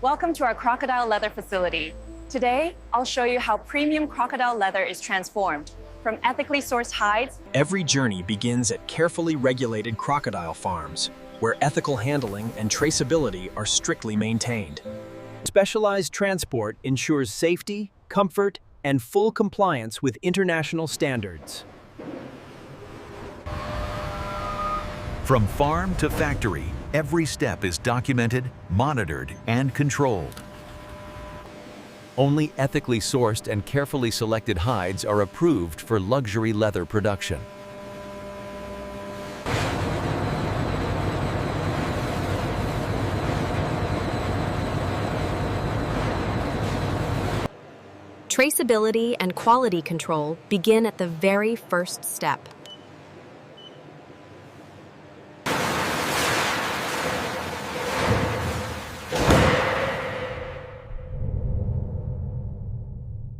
Welcome to our crocodile leather facility. Today, I'll show you how premium crocodile leather is transformed from ethically sourced hides. Every journey begins at carefully regulated crocodile farms, where ethical handling and traceability are strictly maintained. Specialized transport ensures safety, comfort, and full compliance with international standards. From farm to factory, every step is documented, monitored, and controlled. Only ethically sourced and carefully selected hides are approved for luxury leather production. Traceability and quality control begin at the very first step.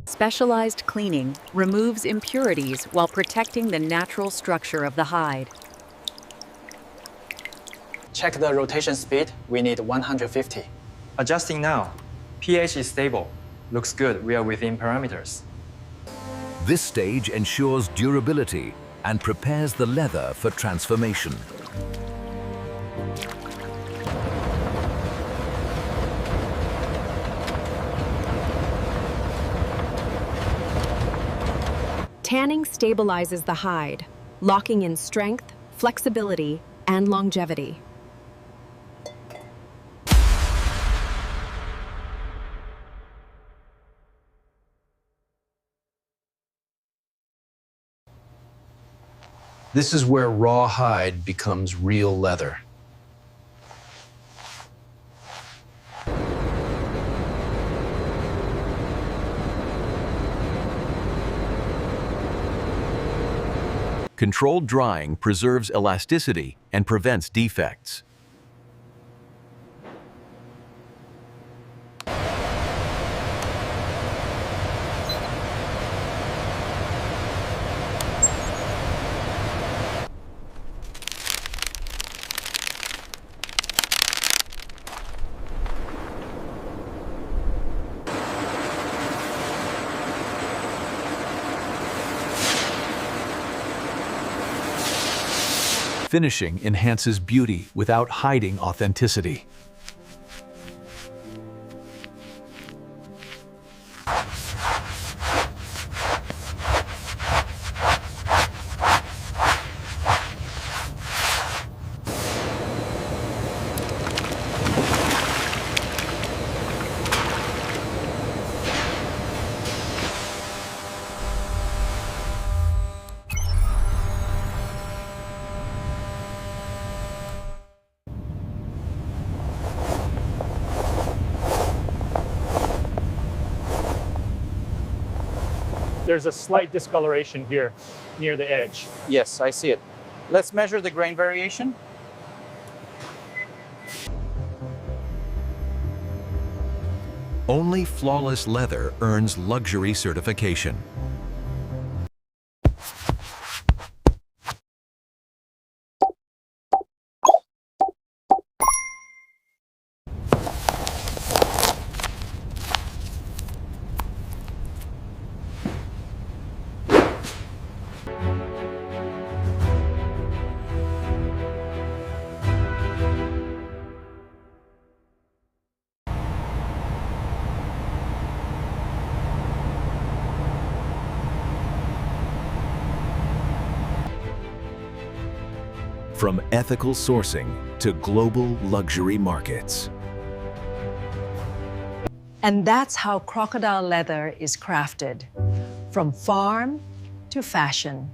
Specialized cleaning removes impurities while protecting the natural structure of the hide. Check the rotation speed. We need 150. Adjusting now. pH is stable. Looks good. We are within parameters. This stage ensures durability and prepares the leather for transformation. Tanning stabilizes the hide, locking in strength, flexibility, and longevity. This is where raw hide becomes real leather. Controlled drying preserves elasticity and prevents defects. Finishing enhances beauty without hiding authenticity. There's a slight discoloration here near the edge. Yes, I see it. Let's measure the grain variation. Only flawless leather earns luxury certification. From ethical sourcing to global luxury markets. And that's how crocodile leather is crafted, from farm to fashion.